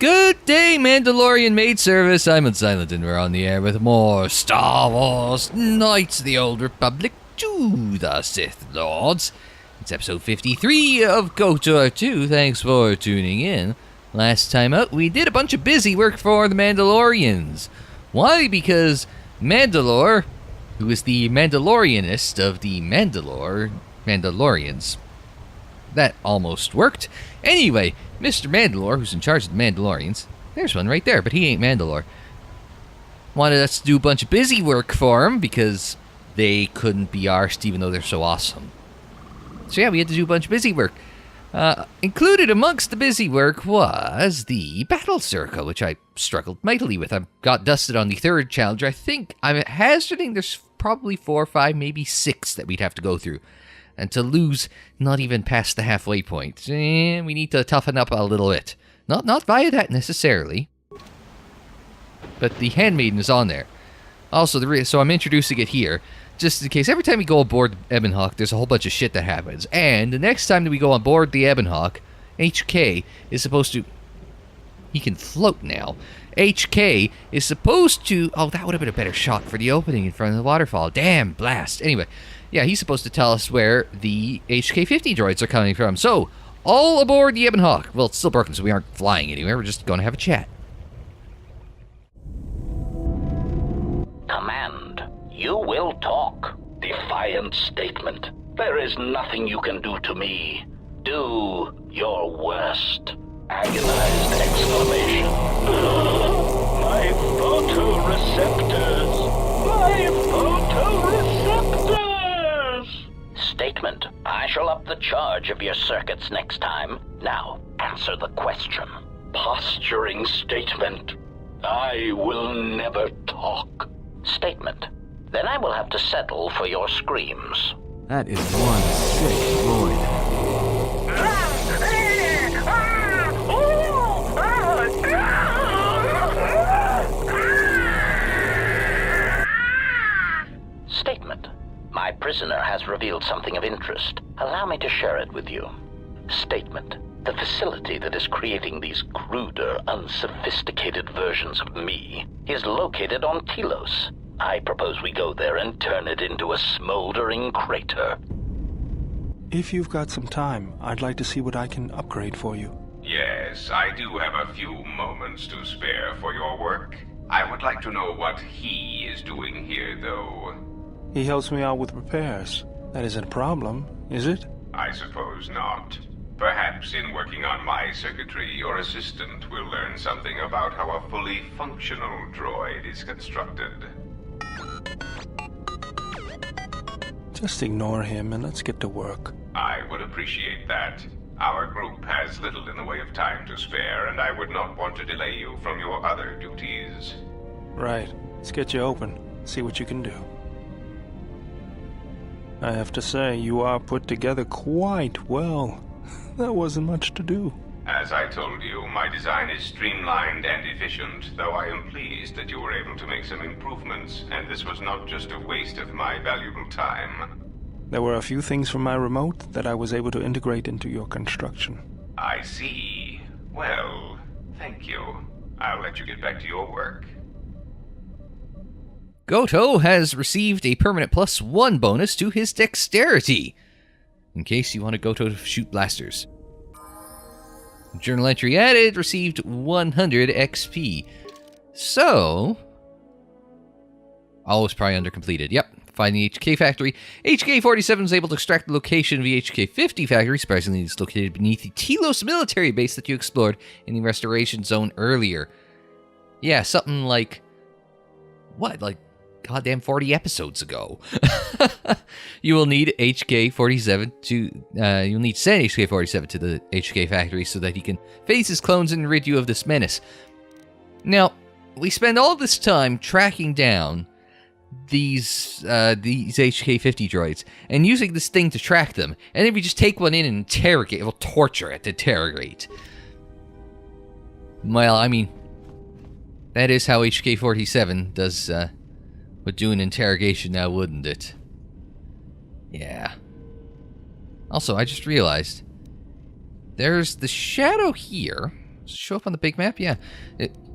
Good day, Mandalorian maid service. I'm Unsilent, and we're on the air with more Star Wars Knights of the Old Republic to the Sith Lords. It's episode 53 of KOTOR 2. Thanks for tuning in. Last time out, we did a bunch of busy work for the Mandalorians. Why? Because Mandalore, who is the Mandalorianist of the Mandalorians. That almost worked. Anyway, Mr. Mandalore, who's in charge of the Mandalorians, there's one right there, but he ain't Mandalore, wanted us to do a bunch of busy work for him because they couldn't be arsed even though they're so awesome. So yeah, we had to do a bunch of busy work. Included amongst the busy work was the battle circle, which I struggled mightily with. I got dusted on the third challenge. I think I'm hazarding there's probably 4 or 5, maybe 6 that we'd have to go through. And to lose not even past the halfway point, we need to toughen up a little bit. Not via that necessarily, but the Handmaiden is on there. Also, so I'm introducing it here, just in case. Every time we go aboard Ebon Hawk, there's a whole bunch of shit that happens. And the next time that we go on board the Ebon Hawk, HK is supposed to... He can float now. HK is supposed to... Oh, that would have been a better shot for the opening in front of the waterfall. Damn, blast. Anyway, yeah, he's supposed to tell us where the HK-50 droids are coming from. So, all aboard the Ebon Hawk. Well, it's still broken, so we aren't flying anywhere. We're just going to have a chat. Command, you will talk. Defiant statement. There is nothing you can do to me. Do your worst. Agonized exclamation. My photoreceptors! My photoreceptors! Statement. I shall up the charge of your circuits next time. Now, answer the question. Posturing statement. I will never talk. Statement. Then I will have to settle for your screams. That is one sick droid. Statement. My prisoner has revealed something of interest. Allow me to share it with you. Statement. The facility that is creating these cruder, unsophisticated versions of me is located on Telos. I propose we go there and turn it into a smoldering crater. If you've got some time, I'd like to see what I can upgrade for you. Yes, I do have a few moments to spare for your work. I would like to know what he is doing here, though. He helps me out with repairs. That isn't a problem, is it? I suppose not. Perhaps in working on my circuitry, your assistant will learn something about how a fully functional droid is constructed. Just ignore him and let's get to work. I would appreciate that. Our group has little in the way of time to spare, and I would not want to delay you from your other duties. Right. Let's get you open. See what you can do. I have to say, you are put together quite well. That wasn't much to do. As I told you, my design is streamlined and efficient, though I am pleased that you were able to make some improvements, and this was not just a waste of my valuable time. There were a few things from my remote that I was able to integrate into your construction. I see. Well, thank you. I'll let you get back to your work. Goto has received a permanent +1 bonus to his dexterity, in case you want a Goto to shoot blasters. Journal entry added, received 100 XP. So, all was probably under-completed. Yep, find the HK factory. HK-47 is able to extract the location of the HK-50 factory. Surprisingly, it's located beneath the Telos military base that you explored in the restoration zone earlier. Yeah, something like... What, like... goddamn 40 episodes ago. You will need HK-47 to... you'll need to send HK-47 to the HK factory so that he can face his clones and rid you of this menace. Now, we spend all this time tracking down these HK-50 droids and using this thing to track them, and then we just take one in and interrogate. We'll torture it to interrogate. Well, I mean, that is how HK-47 does... would do an interrogation now, wouldn't it? Yeah. Also, I just realized there's the shadow here. Does it show up on the big map? Yeah.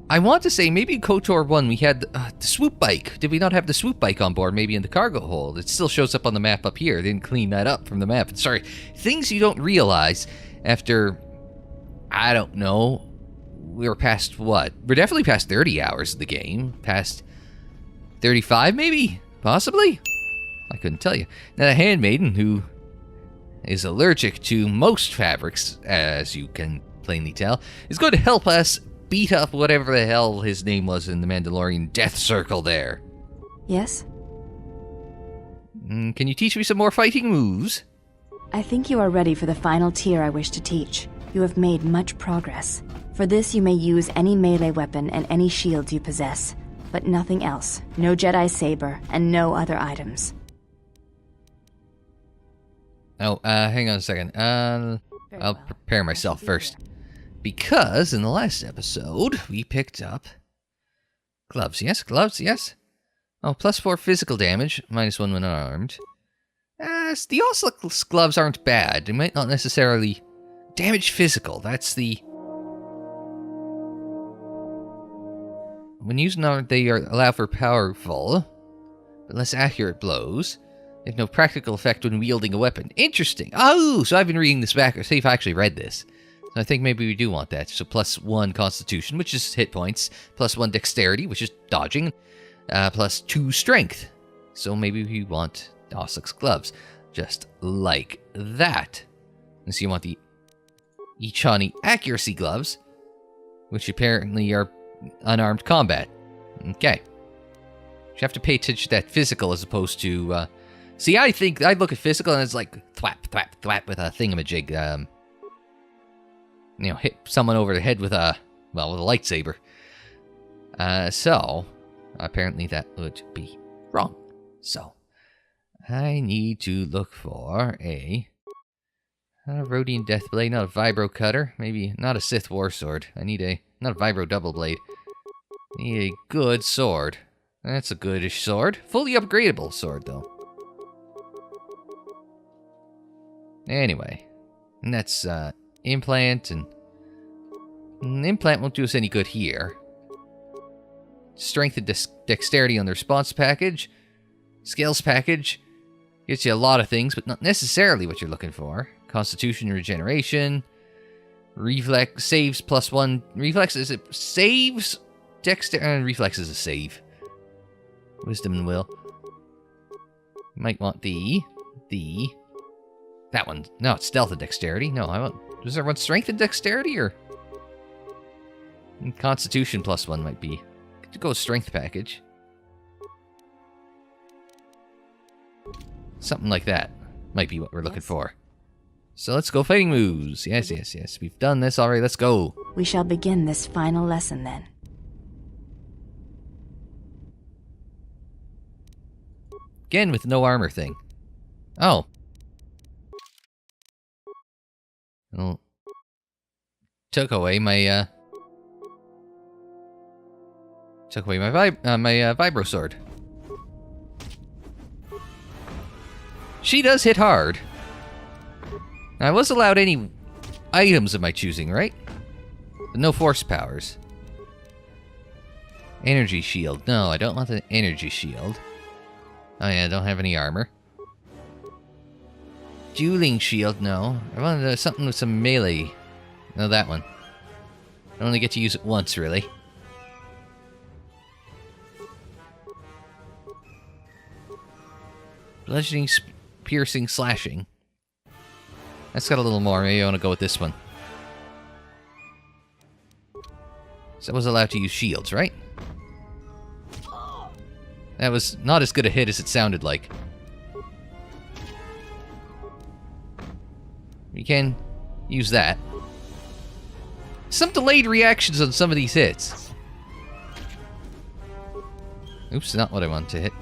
I want to say maybe in KOTOR 1 we had the swoop bike. Did we not have the swoop bike on board? Maybe in the cargo hold. It still shows up on the map up here. They didn't clean that up from the map. Sorry. Things you don't realize after, I don't know, we were past what? We're definitely past 30 hours of the game. Past 35 maybe? Possibly? I couldn't tell you. Now the Handmaiden, who is allergic to most fabrics, as you can plainly tell, is going to help us beat up whatever the hell his name was in the Mandalorian death circle there. Yes? Can you teach me some more fighting moves? I think you are ready for the final tier I wish to teach. You have made much progress. For this you may use any melee weapon and any shields you possess, but nothing else. No Jedi saber, and no other items. Oh, hang on a second. I'll prepare myself first. Because in the last episode, we picked up gloves. Yes, gloves, yes. Oh, +4 physical damage, -1 when unarmed. The Oscillus gloves aren't bad. They might not necessarily damage physical. That's the... When using armor, they allow for powerful, but less accurate blows. They have no practical effect when wielding a weapon. Interesting. Oh, so I've been reading this back. See if I actually read this. So I think maybe we do want that. So +1 Constitution, which is hit points. +1 Dexterity, which is dodging. +2 Strength. So maybe we want Oscillus gloves. Just like that. And so you want the Ichani Accuracy gloves, which apparently are unarmed combat. Okay. You have to pay attention to that physical as opposed to... See, I think... I look at physical and it's like thwap, thwap, thwap with a thingamajig. You know, hit someone over the head with a... Well, with a lightsaber. So, apparently that would be wrong. So, I need to look for a... Not a Rhodian Deathblade, not a Vibro Cutter. Maybe not a Sith War Sword. I need a... Not a Vibro Double Blade. I need a good sword. That's a goodish sword. Fully upgradable sword, though. Anyway. And that's, implant, and... Implant won't do us any good here. Strength and dexterity on the response package. Skills package. Gets you a lot of things, but not necessarily what you're looking for. Constitution regeneration. Reflex saves +1. Reflex is it saves? Dexterity reflex is a save. Wisdom and will. Might want that one. No, it's stealth and dexterity. No, I want. Does there want strength and dexterity or Constitution +1 might be. Could go with strength package. Something like that might be what we're looking for. So let's go fighting moves. Yes, yes, yes. We've done this already. Let's go. We shall begin this final lesson then. Again with no armor thing. Oh. Well, took away my vibro sword. She does hit hard. Now, I was allowed any items of my choosing, right? But no force powers. Energy shield. No, I don't want the energy shield. Oh yeah, I don't have any armor. Dueling shield, no. I wanted something with some melee. No, that one. I only get to use it once, really. Bludgeoning, piercing, slashing. That's got a little more. Maybe I want to go with this one. So I was allowed to use shields, right? That was not as good a hit as it sounded like. We can use that. Some delayed reactions on some of these hits. Oops, not what I wanted to hit.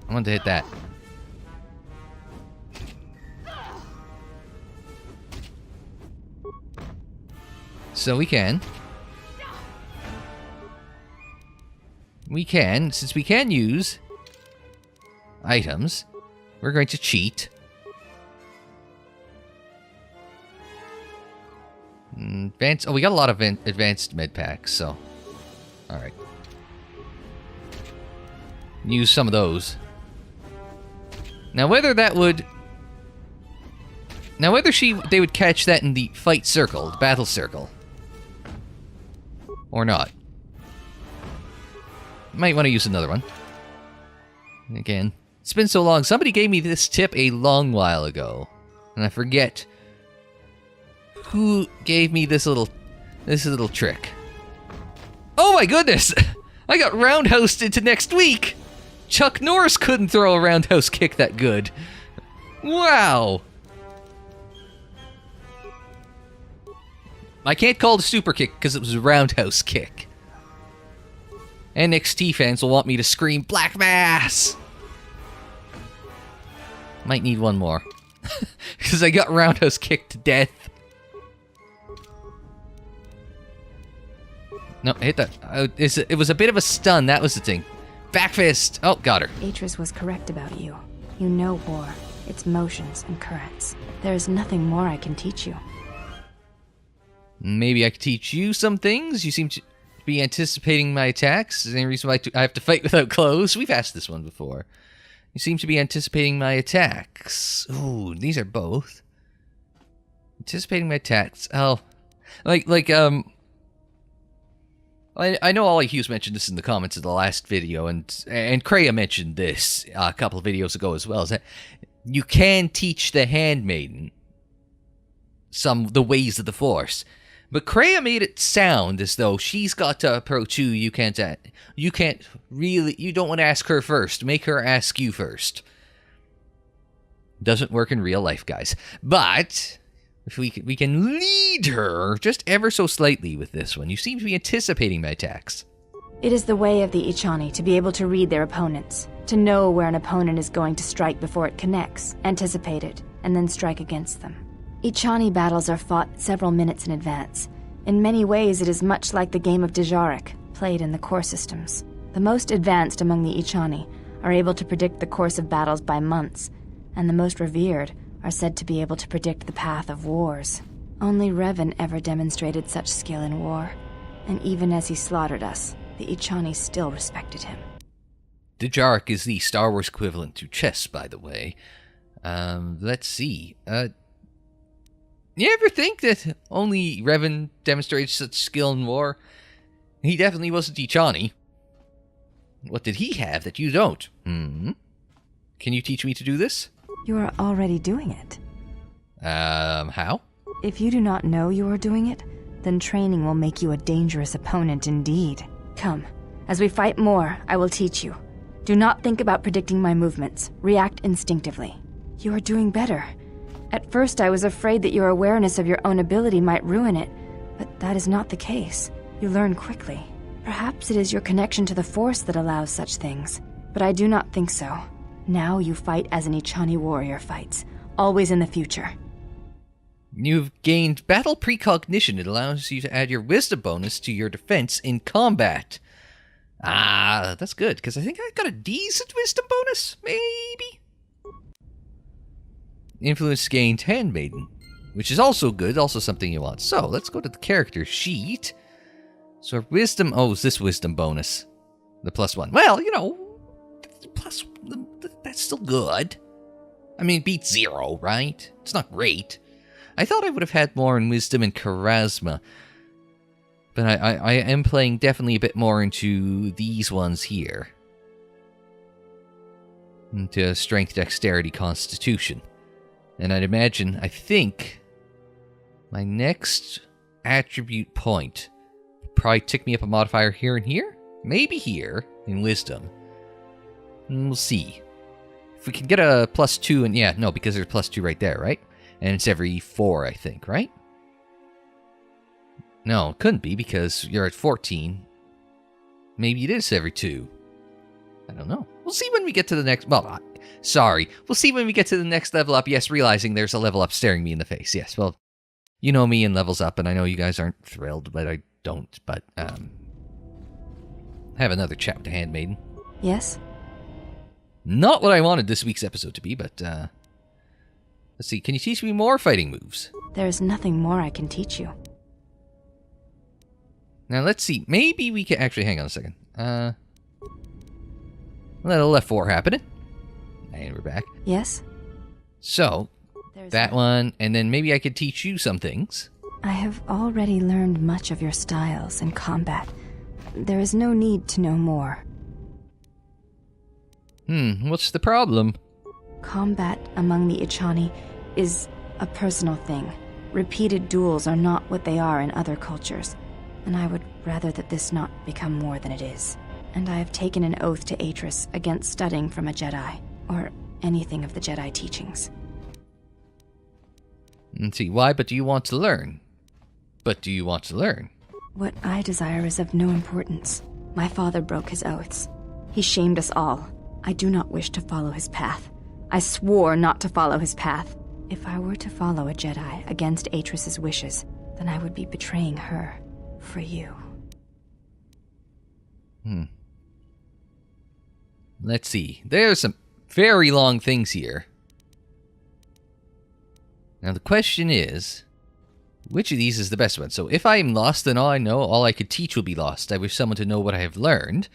I wanted to hit that. So we can, since we can use items, we're going to cheat. Advanced. Oh, we got a lot of advanced med packs, so. Alright. Use some of those. Now, whether that would. Now, whether they would catch that in the fight circle, the battle circle, or not. Might want to use another one. Again, it's been so long. Somebody gave me this tip a long while ago, and I forget who gave me this little trick. Oh my goodness! I got roundhoused into next week. Chuck Norris couldn't throw a roundhouse kick that good. Wow. I can't call it a super kick because it was a roundhouse kick. NXT fans will want me to scream Black Mass! Might need one more. Because I got roundhouse kicked to death. No, hit that. It was a bit of a stun, that was the thing. Back fist! Oh, got her. Atris was correct about you. You know war, its motions and currents. There is nothing more I can teach you. Maybe I could teach you some things? You seem to be anticipating my attacks. Is there any reason why I have to fight without clothes? We've asked this one before. You seem to be anticipating my attacks. Ooh, these are both. Anticipating my attacks. Oh. I know Ollie Hughes mentioned this in the comments of the last video, and Kreia mentioned this a couple of videos ago as well, is that you can teach the Handmaiden the ways of the Force. But Kreia made it sound as though she's got to approach you. You don't want to ask her first. Make her ask you first. Doesn't work in real life, guys. But if we can lead her just ever so slightly with this one. You seem to be anticipating my attacks. It is the way of the Ichani to be able to read their opponents, to know where an opponent is going to strike before it connects, anticipate it, and then strike against them. Ichani battles are fought several minutes in advance. In many ways, it is much like the game of Dejarik, played in the core systems. The most advanced among the Ichani are able to predict the course of battles by months, and the most revered are said to be able to predict the path of wars. Only Revan ever demonstrated such skill in war, and even as he slaughtered us, the Ichani still respected him. Dejarik is the Star Wars equivalent to chess, by the way. Let's see. You ever think that only Revan demonstrated such skill in war? He definitely wasn't Ichani. What did he have that you don't? Can you teach me to do this? You are already doing it. How? If you do not know you are doing it, then training will make you a dangerous opponent indeed. Come, as we fight more, I will teach you. Do not think about predicting my movements. React instinctively. You are doing better. At first, I was afraid that your awareness of your own ability might ruin it, but that is not the case. You learn quickly. Perhaps it is your connection to the Force that allows such things, but I do not think so. Now you fight as an Ichani warrior fights, always in the future. You've gained battle precognition. It allows you to add your wisdom bonus to your defense in combat. Ah, that's good, because I think I got a decent wisdom bonus, maybe? Influence gained Handmaiden, which is also good, also something you want. So, let's go to the character sheet. So, wisdom, is this wisdom bonus? The +1. Well, that's still good. I mean, it beats 0, right? It's not great. I thought I would have had more in wisdom and charisma. But I am playing definitely a bit more into these ones here. Into strength, dexterity, constitution. And I think, my next attribute point would probably tick me up a modifier here and here? Maybe here, in wisdom. And we'll see. If we can get a +2, and yeah, no, because there's +2 right there, right? And it's every 4, I think, right? No, it couldn't be, because you're at 14. Maybe it is every 2. I don't know. We'll see when we get to the next... Well, sorry. We'll see when we get to the next level up. Yes, realizing there's a level up staring me in the face. Yes, well, you know me and levels up, and I know you guys aren't thrilled, but I don't. But, have another chat with the Handmaiden. Yes? Not what I wanted this week's episode to be, but, let's see. Can you teach me more fighting moves? There is nothing more I can teach you. Now, let's see. Maybe we can... Actually, hang on a second. Little F4 happening. And we're back. Yes? So, There's that one, and then maybe I could teach you some things. I have already learned much of your styles and combat. There is no need to know more. What's the problem? Combat among the Ichani is a personal thing. Repeated duels are not what they are in other cultures, and I would rather that this not become more than it is. And I have taken an oath to Atris against studying from a Jedi, or anything of the Jedi teachings. Let's see, why? But do you want to learn? But do you want to learn? What I desire is of no importance. My father broke his oaths. He shamed us all. I do not wish to follow his path. I swore not to follow his path. If I were to follow a Jedi against Atris's wishes, then I would be betraying her for you. Let's see. There's some very long things here. Now the question is, which of these is the best one? So if I am lost, then all I know, all I could teach will be lost. I wish someone to know what I have learned.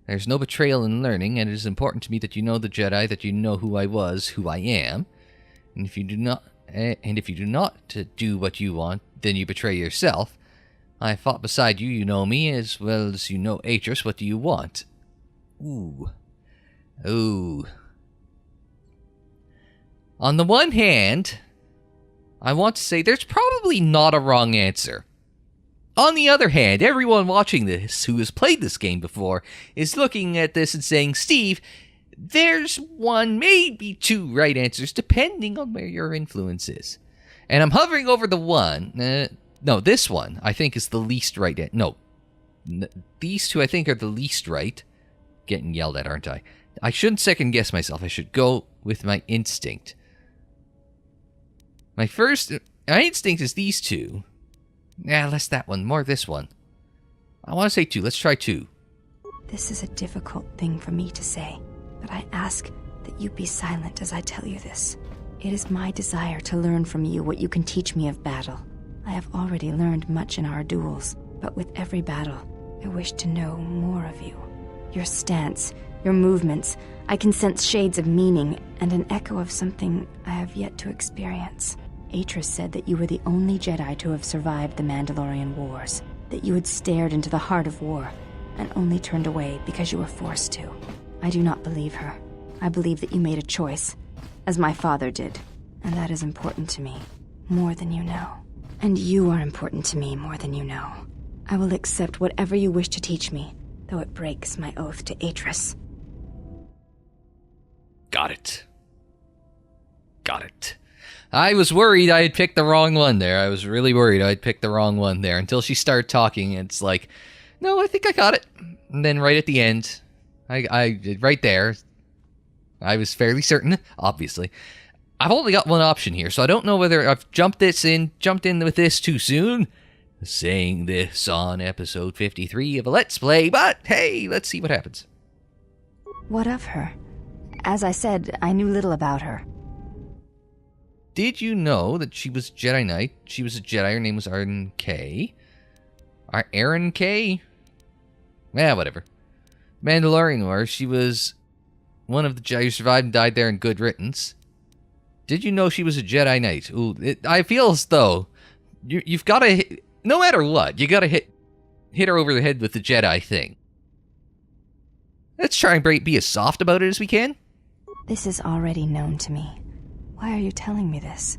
There's no betrayal in learning, and it is important to me that you know the Jedi, that you know who I was, who I am. And if you do not do what you want, then you betray yourself. I fought beside you, you know me, as well as you know Atris. What do you want? Ooh. On the one hand, I want to say there's probably not a wrong answer. On the other hand, everyone watching this who has played this game before is looking at this and saying, Steve, there's one, maybe two right answers, depending on where your influence is. And I'm hovering over the one. No, this one, I think, is the least right. These two, I think, are the least right. Getting yelled at, aren't I? I shouldn't second guess myself. I should go with my instinct. My instinct is these two. Less that one, more this one. I want to say two. Let's try two. This is a difficult thing for me to say, but I ask that you be silent as I tell you this. It is my desire to learn from you what you can teach me of battle. I have already learned much in our duels, but with every battle, I wish to know more of you. Your stance, your movements, I can sense shades of meaning and an echo of something I have yet to experience. Atris said that you were the only Jedi to have survived the Mandalorian Wars, that you had stared into the heart of war and only turned away because you were forced to. I do not believe her. I believe that you made a choice, as my father did, and that is important to me, more than you know. And you are important to me more than you know. I will accept whatever you wish to teach me, though it breaks my oath to Atris. Got it. I was worried I had picked the wrong one there. I was really worried I'd picked the wrong one there until she started talking. And it's like, no, I think I got it. And then right at the end, right there, I was fairly certain, obviously. I've only got one option here, so I don't know whether I've jumped in with this too soon. Saying this on episode 53 of a Let's Play, but hey, let's see what happens. What of her? As I said, I knew little about her. Did you know that she was Jedi Knight? She was a Jedi. Her name was Aaron K. Aaron K? Whatever. Mandalorian Wars. She was one of the Jedi who survived and died there in good riddance. Did you know she was a Jedi Knight? Ooh, I feel as though you've got to, no matter what, you got to hit her over the head with the Jedi thing. Let's try and be as soft about it as we can. This is already known to me. Why are you telling me this?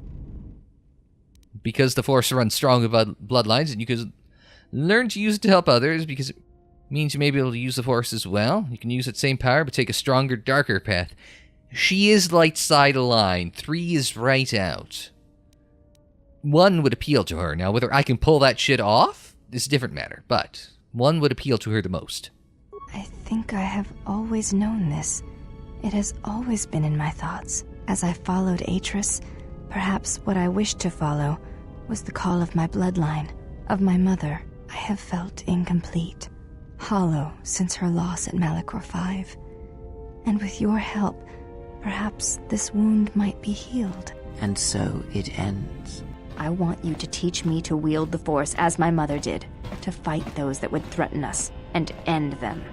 Because the Force runs strong with bloodlines, and you can learn to use it to help others, because it means you may be able to use the Force as well. You can use that same power, but take a stronger, darker path. She is light side aligned. 3 is right out. 1 would appeal to her. Now, whether I can pull that shit off is a different matter, but 1 would appeal to her the most. I think I have always known this. It has always been in my thoughts. As I followed Atris, perhaps what I wished to follow was the call of my bloodline, of my mother. I have felt incomplete, hollow since her loss at Malachor 5. And with your help, perhaps this wound might be healed. And so it ends. I want you to teach me to wield the Force as my mother did. to fight those that would threaten us and end them.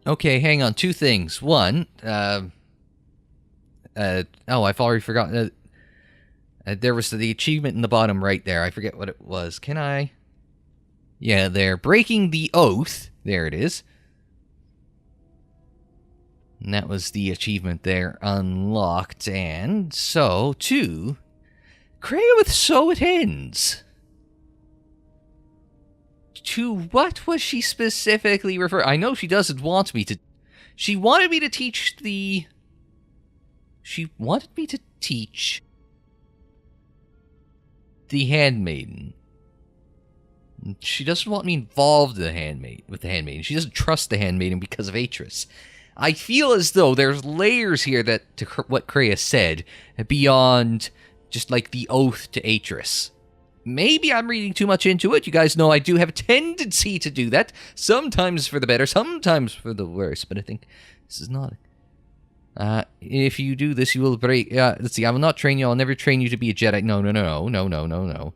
Okay, hang on. Two things. One, I've already forgotten. There was the achievement in the bottom right there. I forget what it was. Can I? Yeah, there. Breaking the oath. There it is. And that was the achievement there. Unlocked. And so, two. Kreia with So It Ends. To what was she specifically referring? I know she doesn't want me to. She wanted me to teach the. She wanted me to teach the Handmaiden. She doesn't want me involved with the Handmaiden. She doesn't trust the Handmaiden because of Atris. I feel as though there's layers here that to what Kreia said beyond just like the oath to Atris. Maybe I'm reading too much into it. You guys know I do have a tendency to do that. Sometimes for the better, sometimes for the worse. But I think this is not. If you do this, you will break. Let's see. I will not train you. I'll never train you to be a Jedi. No.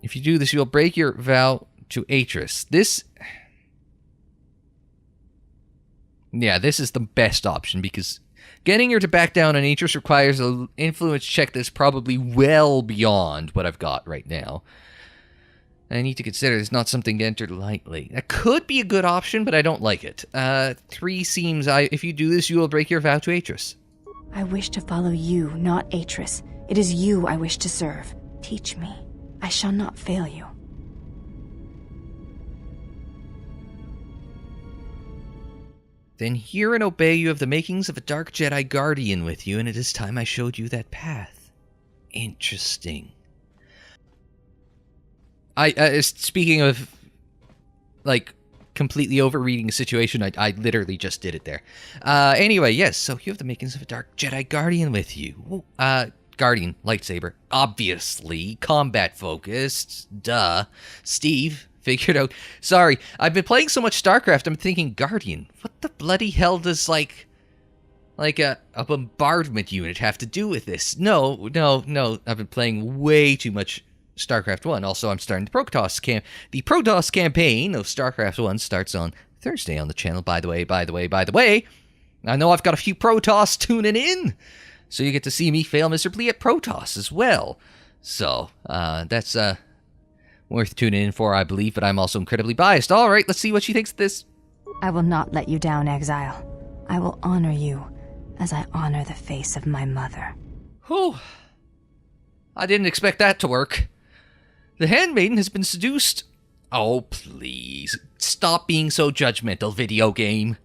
If you do this, you will break your vow to Atris. This is the best option because getting her to back down on Atris requires an influence check that's probably well beyond what I've got right now. I need to consider it's not something to enter lightly. That could be a good option, but I don't like it. 3 seems, if you do this, you will break your vow to Atris. I wish to follow you, not Atris. It is you I wish to serve. Teach me. I shall not fail you. Then hear and obey. You have the makings of a dark Jedi Guardian with you, and it is time I showed you that path. Interesting. Speaking of, like, completely overreading a situation, I literally just did it there. Anyway, yes, so you have the makings of a dark Jedi Guardian with you. Guardian, lightsaber, obviously, combat-focused, duh. Steve, figured out. Sorry, I've been playing so much StarCraft, I'm thinking Guardian. What the bloody hell does, like a bombardment unit have to do with this? No, I've been playing way too much StarCraft 1. Also, I'm starting the Protoss campaign of StarCraft 1 starts on Thursday on the channel, by the way. I know I've got a few Protoss tuning in, so you get to see me fail miserably at Protoss as well. So, that's worth tuning in for, I believe, but I'm also incredibly biased. All right, let's see what she thinks of this. I will not let you down, Exile. I will honor you as I honor the face of my mother. Oh, I didn't expect that to work. The Handmaiden has been seduced. Oh, please. Stop being so judgmental, video game.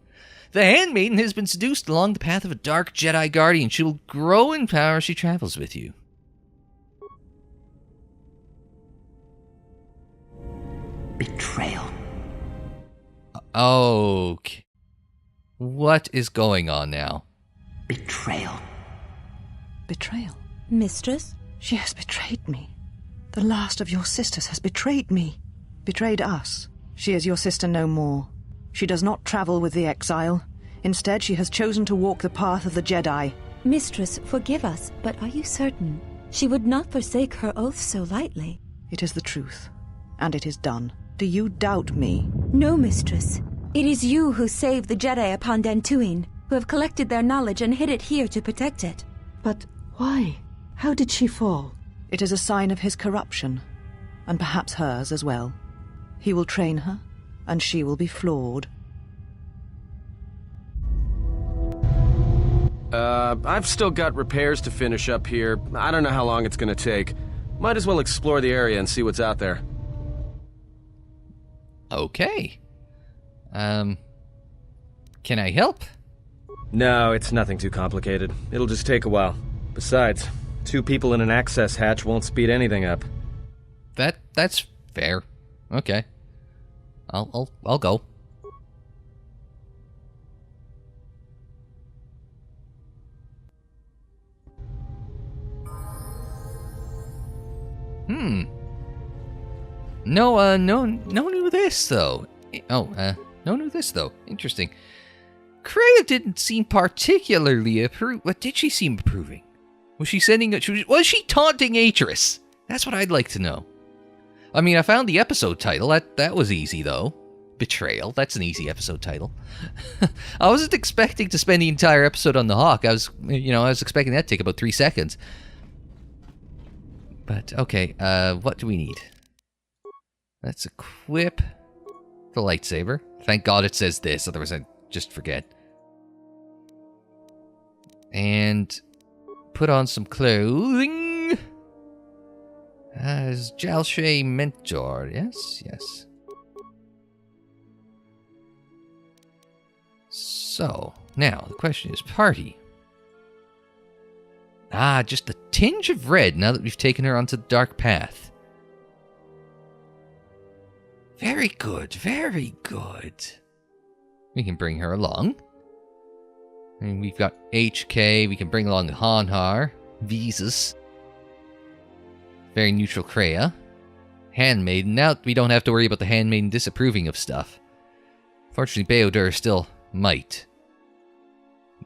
The Handmaiden has been seduced along the path of a dark Jedi Guardian. She will grow in power as she travels with you. Betrayal. Okay. What is going on now? Betrayal. Betrayal? Mistress? She has betrayed me. The last of your sisters has betrayed me. Betrayed us. She is your sister no more. She does not travel with the exile. Instead, she has chosen to walk the path of the Jedi. Mistress, forgive us, but are you certain? She would not forsake her oath so lightly. It is the truth, and it is done. Do you doubt me? No, mistress. It is you who saved the Jedi upon Dantooine, who have collected their knowledge and hid it here to protect it. But why? How did she fall? It is a sign of his corruption, and perhaps hers as well. He will train her, and she will be flawed. I've still got repairs to finish up here. I don't know how long it's gonna take. Might as well explore the area and see what's out there. Okay. Can I help? No, it's nothing too complicated. It'll just take a while. Besides, 2 people in an access hatch won't speed anything up. That's fair. Okay. I'll go. No new this though. No new this though. Interesting. Kreia didn't seem particularly approved. What did she seem approving? Was she sending... Was she taunting Atris? That's what I'd like to know. I mean, I found the episode title. That was easy, though. Betrayal. That's an easy episode title. I wasn't expecting to spend the entire episode on the Hawk. I was expecting that to take about 3 seconds. But, okay, what do we need? Let's equip the lightsaber. Thank God it says this, otherwise I'd just forget. And put on some clothing. As Jalshay Mentor, yes. So, now, the question is party. Just a tinge of red now that we've taken her onto the dark path. Very good, very good. We can bring her along. And we've got HK, we can bring along Hanhar, Visas. Very neutral Kreia. Handmaiden, now we don't have to worry about the Handmaiden disapproving of stuff. Fortunately, BioWare still might.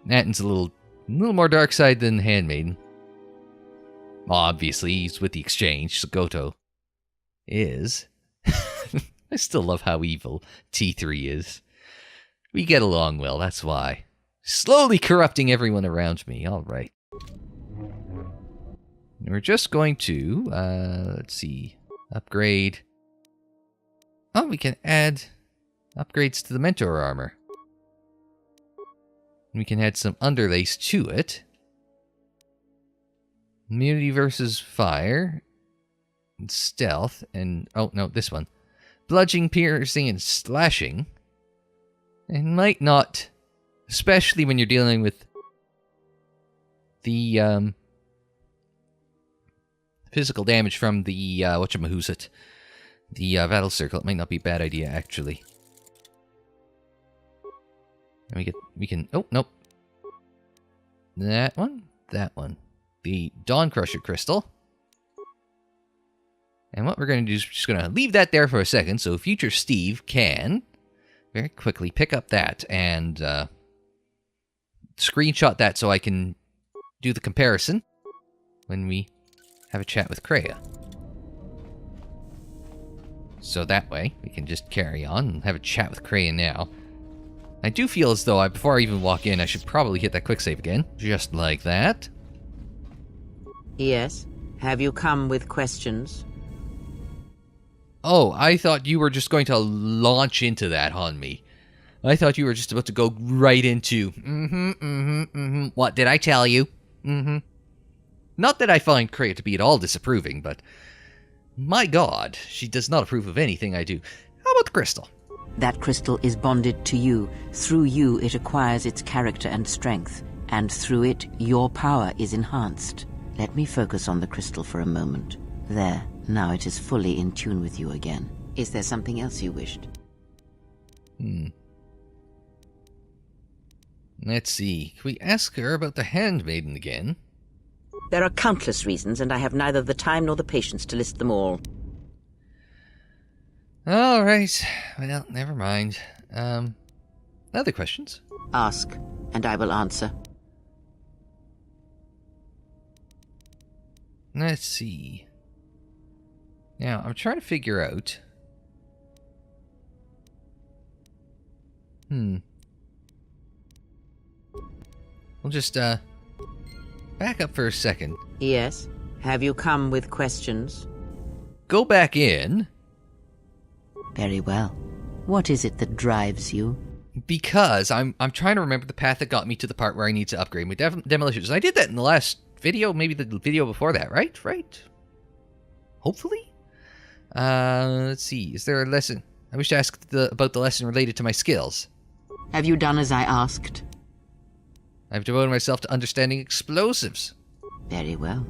Natton's a little more dark side than Handmaiden. Obviously, he's with the Exchange, so KOTOR is. I still love how evil T3 is. We get along well, that's why. Slowly corrupting everyone around me, alright. We're just going to, let's see, upgrade. Oh, we can add upgrades to the Mentor armor. We can add some underlace to it. Immunity versus fire. And stealth. And, oh no, this one. Bludgeoning, piercing, and slashing. It might not, especially when you're dealing with the physical damage from the, whatchamahoosit. The battle circle. It might not be a bad idea, actually. And we can, oh, nope. That one. The Dawn Crusher Crystal. And what we're going to do is just going to leave that there for a second, so future Steve can very quickly pick up that and screenshot that so I can do the comparison when we have a chat with Kreia. So that way, we can just carry on and have a chat with Kreia now. I do feel as though before I even walk in, I should probably hit that quick save again. Just like that. Yes? Have you come with questions? Oh, I thought you were just going to launch into that on me. I thought you were just about to go right into, what did I tell you? Not that I find Kreia to be at all disapproving, but my God, she does not approve of anything I do. How about the crystal? That crystal is bonded to you. Through you, it acquires its character and strength. And through it, your power is enhanced. Let me focus on the crystal for a moment. There. Now it is fully in tune with you again. Is there something else you wished? Let's see. Can we ask her about the Handmaiden again? There are countless reasons, and I have neither the time nor the patience to list them all. Alright. Well, never mind. Other questions? Ask, and I will answer. Let's see. Now, I'm trying to figure out... We'll just, back up for a second. Yes? Have you come with questions? Go back in. Very well. What is it that drives you? Because I'm trying to remember the path that got me to the part where I need to upgrade my demolitions. I did that in the last video, maybe the video before that, right? Hopefully? Let's see. Is there a lesson? I wish to ask about the lesson related to my skills. Have you done as I asked? I've devoted myself to understanding explosives. Very well.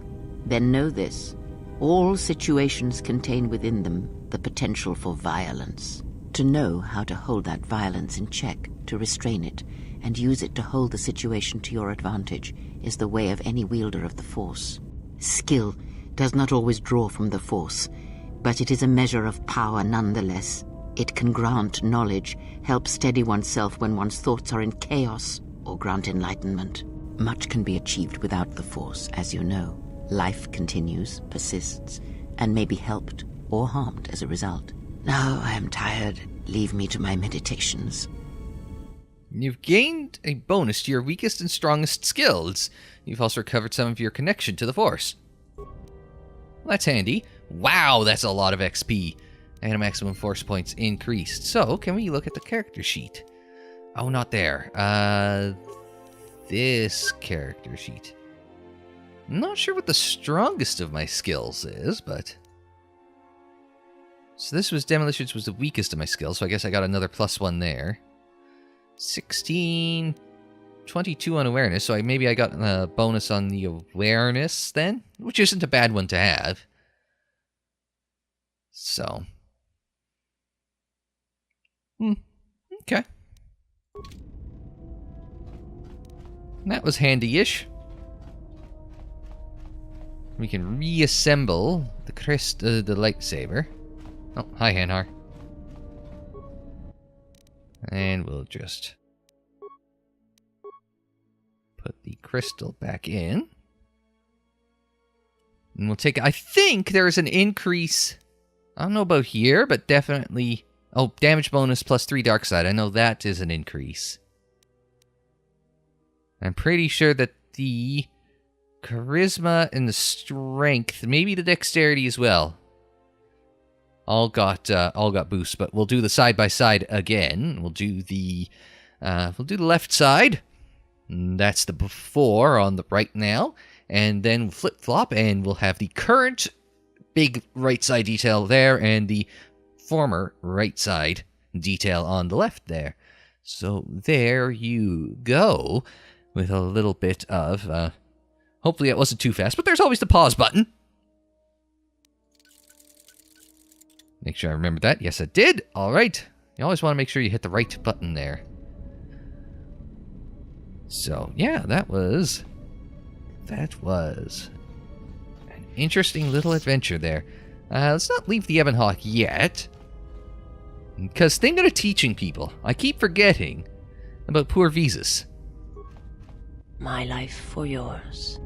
Then know this. All situations contain within them the potential for violence. To know how to hold that violence in check, to restrain it, and use it to hold the situation to your advantage is the way of any wielder of the Force. Skill does not always draw from the Force, but it is a measure of power nonetheless. It can grant knowledge, help steady oneself when one's thoughts are in chaos, or grant enlightenment. Much can be achieved without the Force, as you know. Life continues, persists, and may be helped or harmed as a result. Now I am tired. Leave me to my meditations. You've gained a bonus to your weakest and strongest skills. You've also recovered some of your connection to the Force. Well, that's handy. Wow, that's a lot of XP. And maximum Force points increased. So, can we look at the character sheet? Oh, not there. This character sheet. I'm not sure what the strongest of my skills is, but... So this was Demolitions was the weakest of my skills, so I guess I got another +1 there. 16... 22 on awareness, so maybe I got a bonus on the awareness then? Which isn't a bad one to have. So... okay. That was handy-ish. We can reassemble the the lightsaber. Oh, hi, Handar. And we'll just put the crystal back in. And we'll take... I think there's an increase... I don't know about here, but definitely... Oh, damage bonus +3 dark side. I know that is an increase. I'm pretty sure that the charisma and the strength, maybe the dexterity as well, all got boosts. But we'll do the side by side again. We'll do the left side. And that's the before on the right now, and then flip flop, and we'll have the current big right side detail there, and the former right side detail on the left there. So there you go, with a little bit of, hopefully it wasn't too fast, but there's always the pause button. Make sure I remember that. Yes, I did. All right. You always want to make sure you hit the right button there. So, yeah, that was an interesting little adventure there. Let's not leave the Ebon Hawk yet, because thinking of teaching people, I keep forgetting about poor Visas. My life for yours.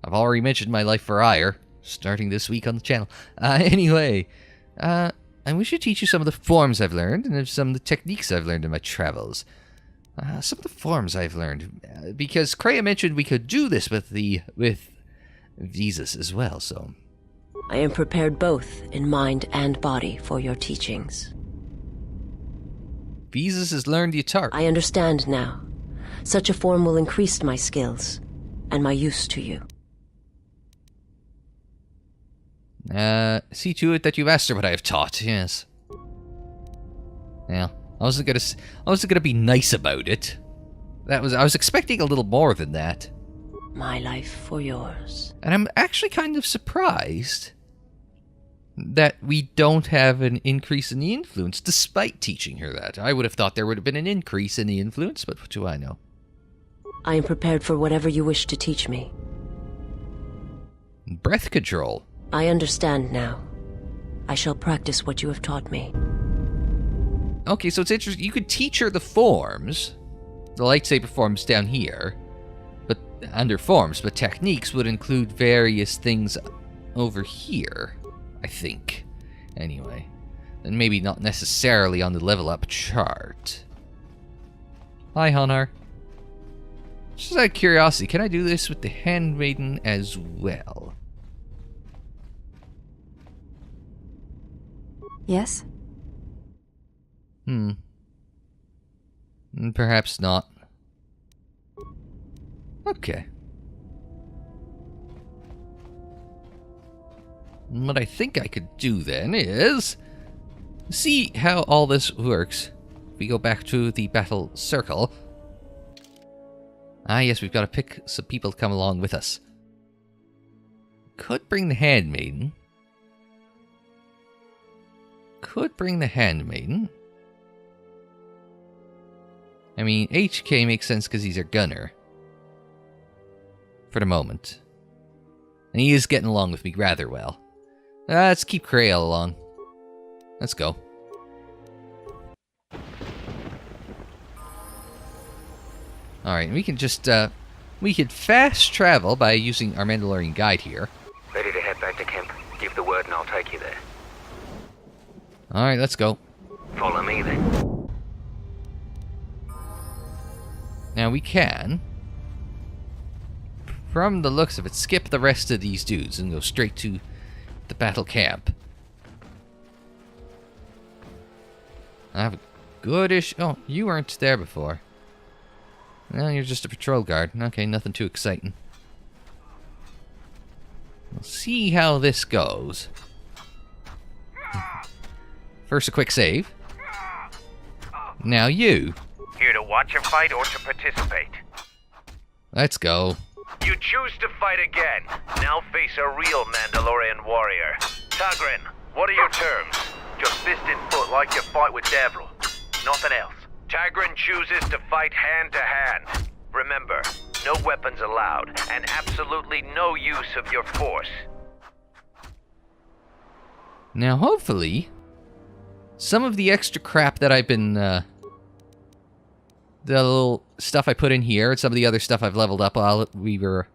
I've already mentioned my life for ire, starting this week on the channel. Anyway, and we should teach you some of the forms I've learned, and some of the techniques I've learned in my travels. Some of the forms I've learned, because Kreia mentioned we could do this with Visas as well, so... I am prepared both in mind and body for your teachings. Visas has learned the Atari. I understand now. Such a form will increase my skills, and my use to you. See to it that you've asked her what I have taught, yes. Yeah, I wasn't gonna be nice about it. I was expecting a little more than that. My life for yours. And I'm actually kind of surprised that we don't have an increase in the influence, despite teaching her that. I would have thought there would have been an increase in the influence, but what do I know? I am prepared for whatever you wish to teach me. Breath control. I understand now. I shall practice what you have taught me. Okay, so it's interesting. You could teach her the forms, the lightsaber forms down here, but under forms, but techniques would include various things over here, I think. Anyway, and maybe not necessarily on the level up chart. Hi, Handar. Just out of curiosity, can I do this with the Handmaiden as well? Yes? Perhaps not. Okay. What I think I could do then is see how all this works. We go back to the battle circle. Ah, yes, we've got to pick some people to come along with us. Could bring the Handmaiden. I mean, HK makes sense because he's our gunner. For the moment. And he is getting along with me rather well. Let's keep Kreia along. Let's go. Alright, we can just we could fast travel by using our Mandalorian guide here. Ready to head back to camp. Give the word and I'll take you there. Alright, let's go. Follow me then. Now we can, from the looks of it, skip the rest of these dudes and go straight to the battle camp. I have a goodish... Oh, you weren't there before. Well, you're just a patrol guard. Okay, nothing too exciting. We'll see how this goes. First, a quick save. Now you. Here to watch a fight or to participate? Let's go. You choose to fight again. Now face a real Mandalorian warrior. Tagrin, what are your terms? Just fist in foot like you fight with Devil. Nothing else. Tagrin chooses to fight hand to hand. Remember, no weapons allowed, and absolutely no use of your force. Now, hopefully, some of the extra crap that I've been, the little stuff I put in here, and some of the other stuff I've leveled up while we were...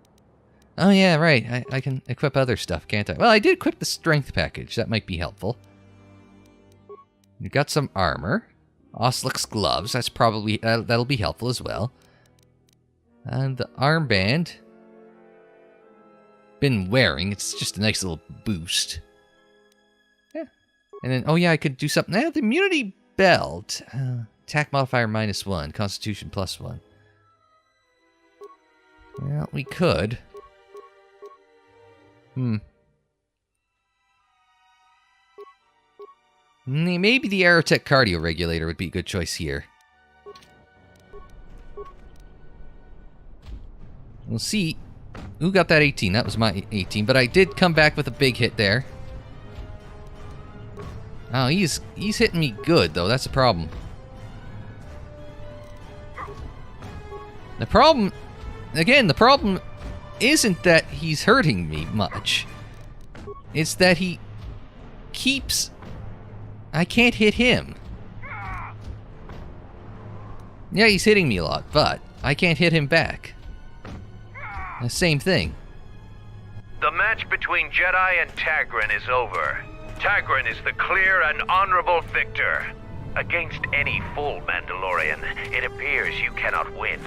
Oh yeah, right, I can equip other stuff, can't I? Well, I did equip the strength package, that might be helpful. We've got some armor. Oslix gloves, that's probably, that'll be helpful as well. And the armband. Been wearing, it's just a nice little boost. Yeah. And then, oh yeah, I could do something. Now, the immunity belt. Attack modifier -1, constitution +1. Well, we could. Maybe the Aerotech cardio regulator would be a good choice here. We'll see. Who got that 18? That was my 18, but I did come back with a big hit there. Oh, he's hitting me good, though. That's the problem. The problem... Again, the problem isn't that he's hurting me much. It's that he keeps... I can't hit him. Yeah, he's hitting me a lot, but I can't hit him back. The same thing. The match between Jedi and Tagrin is over. Tagrin is the clear and honorable victor. Against any full Mandalorian, it appears you cannot win.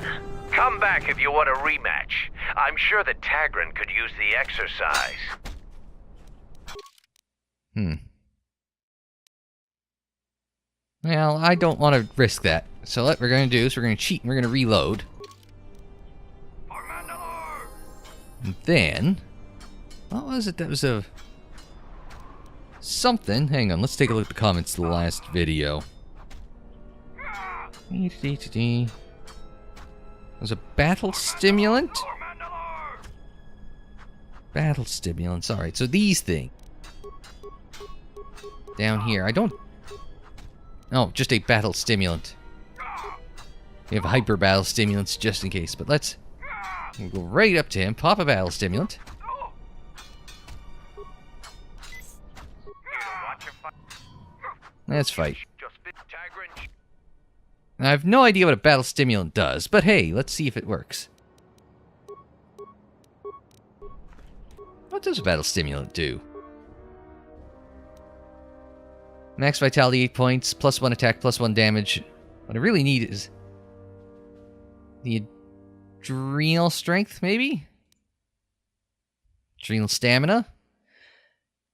Come back if you want a rematch. I'm sure that Tagrin could use the exercise. Well, I don't want to risk that. So what we're going to do is we're going to cheat and we're going to reload. And then... What was it that was a... Something. Hang on, let's take a look at the comments to the last video. It was a battle stimulant? Battle stimulants, alright, so these things. Down here, I don't... Oh, just a battle stimulant. We have hyper battle stimulants just in case, but let's... We'll go right up to him, pop a battle stimulant. Let's fight. I have no idea what a battle stimulant does, but hey, let's see if it works. What does a battle stimulant do? Max vitality 8 points, +1 attack, +1 damage. What I really need is the adrenal strength, maybe? Adrenal stamina?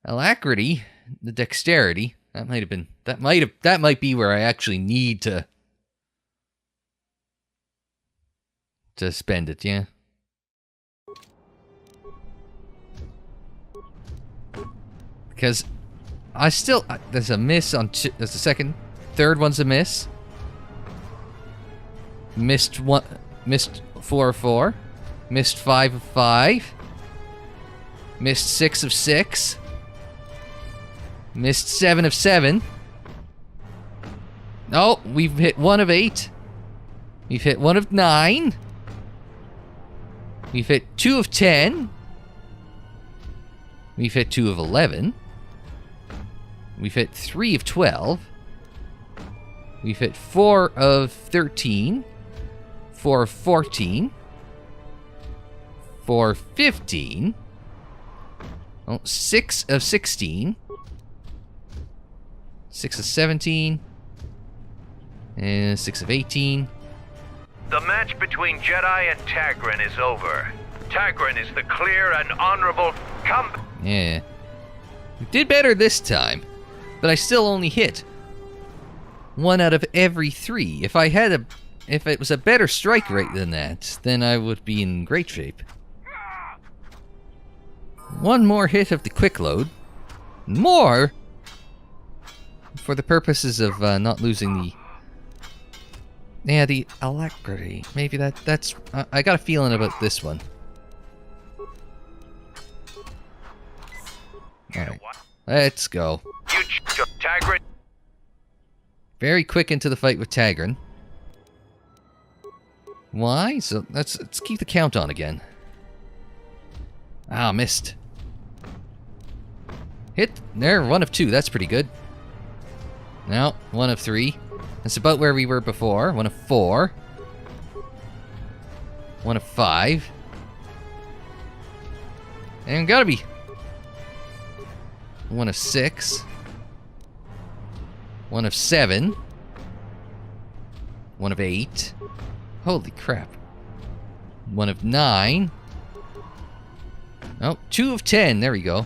Alacrity, the dexterity. That might have been that might be where I actually need to spend it, yeah. Because I still... there's a miss on... There's the second. Third one's a miss. Missed 1... Missed 4 of 4. Missed 5 of 5. Missed 6 of 6. Missed 7 of 7. Oh, we've hit 1 of 8. We've hit 1 of 9. We've hit 2 of 10. We've hit 2 of 11. We've hit 3 of 12. We've hit 4 of 13. 4 of 14. for 15. Oh, 6 of 16. 6 of 17. And 6 of 18. The match between Jedi and Tagrin is over. Tagrin is the clear and honorable Yeah. We did better this time, but I still only hit 1 out of every 3. If it was a better strike rate than that, then I would be in great shape. 1 more hit of the quick load. More! For the purposes of not losing the... Yeah, the alacrity. Maybe that's... I got a feeling about this one. Alright. Let's go. Tagrin. Very quick into the fight with Tagrin. Why? So let's keep the count on again. Ah, missed. Hit there, 1 of 2. That's pretty good. Now, 1 of 3. That's about where we were before. 1 of 4. 1 of 5. And gotta be 1 of 6. 1 of 7. 1 of 8. Holy crap. 1 of 9. Oh, 2 of 10. There we go.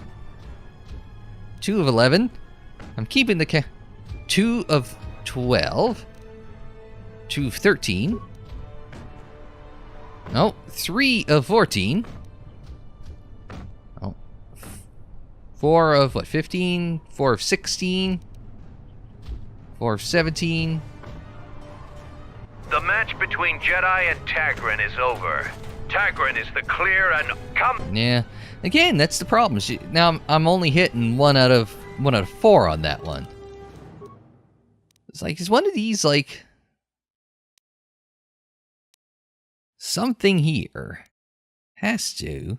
2 of 11. I'm keeping the 2 of 12. 2 of 13. Oh, 3 of 14. Oh. 4 of what, 15? 4 of 16. 4 of 17. The match between Jedi and Tagrin is over. Tagrin is the clear and Yeah. Again, that's the problem. Now I'm only hitting 1 out of 4 on that one. It's like, is one of these like something here has to.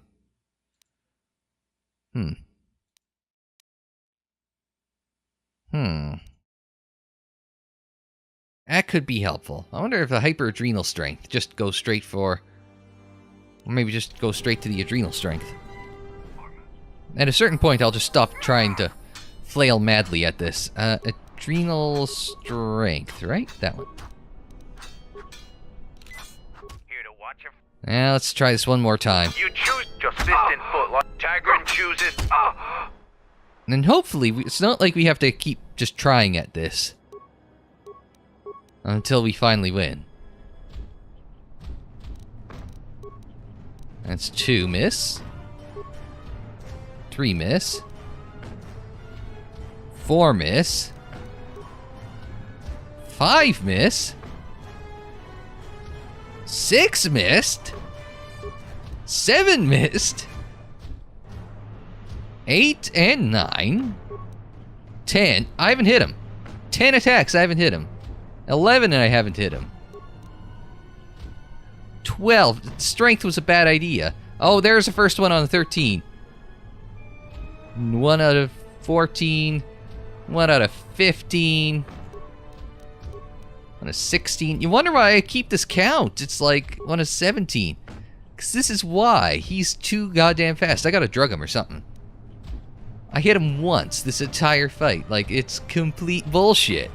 That could be helpful. I wonder if the hyper adrenal strength just goes straight for, or maybe just go straight to the adrenal strength. At a certain point, I'll just stop trying to flail madly at this. Adrenal strength, right? That one. Now let's try this one more time. You choose just distant foot like Tagrin chooses. And hopefully, it's not like we have to keep just trying at this until we finally win. That's 2 miss. 3 miss. 4 miss. 5 miss. 6 missed. 7 missed. 8 and 9. 10. I haven't hit him. 10 attacks, I haven't hit him. 11 and I haven't hit him. 12. Strength was a bad idea. Oh, there's the first one on the 13. 1 out of 14. 1 out of 15. 1 out of 16. You wonder why I keep this count. It's like 1 of 17. Because this is why. He's too goddamn fast. I gotta drug him or something. I hit him once this entire fight. Like, it's complete bullshit.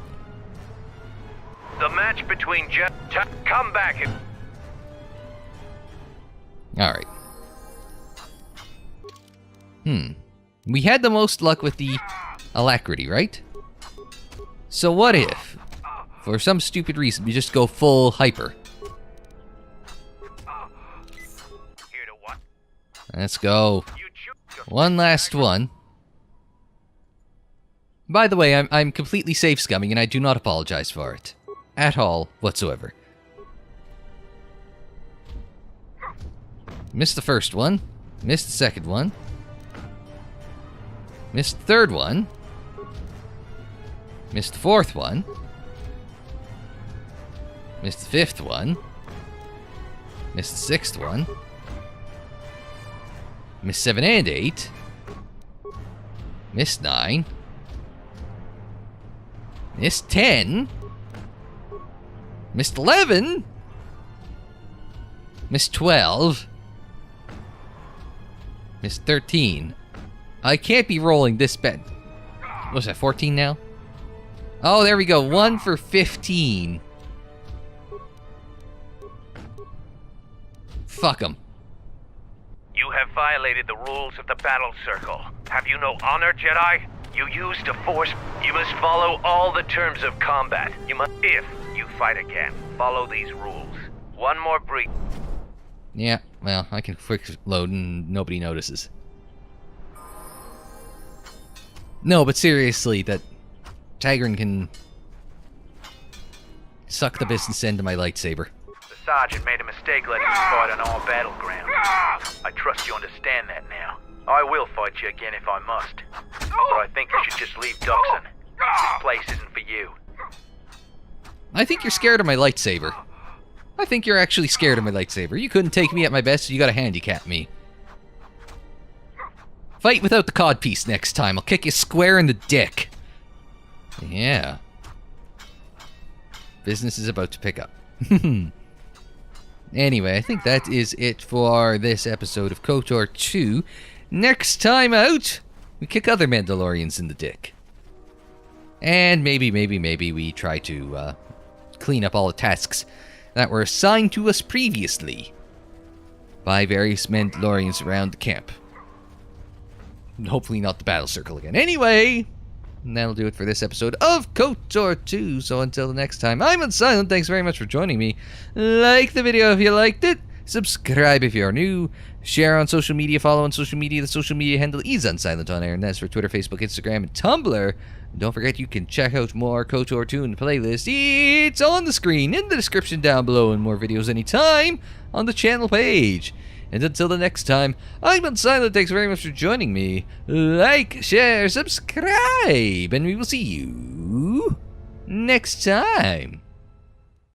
The match between come back and... Alright. We had the most luck with the alacrity, right? So what if, for some stupid reason, we just go full hyper? Let's go. One last one. By the way, I'm completely safe scumming, and I do not apologize for it. At all, whatsoever. Missed the first one. Missed the second one. Missed the third one. Missed the fourth one. Missed the fifth one. Missed the sixth one. Missed 7 and 8. Missed 9. Missed 10. Missed 11. Missed 12. Missed 13. I can't be rolling this bad. What's that, 14 now? Oh, there we go. 1 for 15. Fuck 'em. You have violated the rules of the battle circle. Have you no honor, Jedi? You used the Force. You must follow all the terms of combat. You must, if you fight again, follow these rules. One more breach. Yeah, well, I can quick load and nobody notices. No, but seriously, that Tigran can suck the business end of my lightsaber. The Sergeant made a mistake letting you fight on our battleground. I trust you understand that now. I will fight you again if I must. But I think you should just leave Duxon. This place isn't for you. I think you're scared of my lightsaber. I think you're actually scared of my lightsaber. You couldn't take me at my best, so you gotta handicap me. Fight without the codpiece next time. I'll kick you square in the dick. Yeah. Business is about to pick up. Anyway, I think that is it for this episode of KOTOR 2. Next time out, we kick other Mandalorians in the dick. And maybe we try to clean up all the tasks that were assigned to us previously by various Mandalorians around the camp. And hopefully not the battle circle again. Anyway, that'll do it for this episode of KOTOR 2. So until the next time, I'm Unsilent. Thanks very much for joining me. Like the video if you liked it. Subscribe if you're new. Share on social media. Follow on social media. The social media handle is Unsilent on air, and that's for Twitter, Facebook, Instagram, and Tumblr. Don't forget you can check out more KOTOR 2 in the playlist. It's on the screen, in the description down below, and more videos anytime on the channel page. And until the next time, I'm Unsilent. Thanks very much for joining me. Like, share, subscribe, and we will see you next time.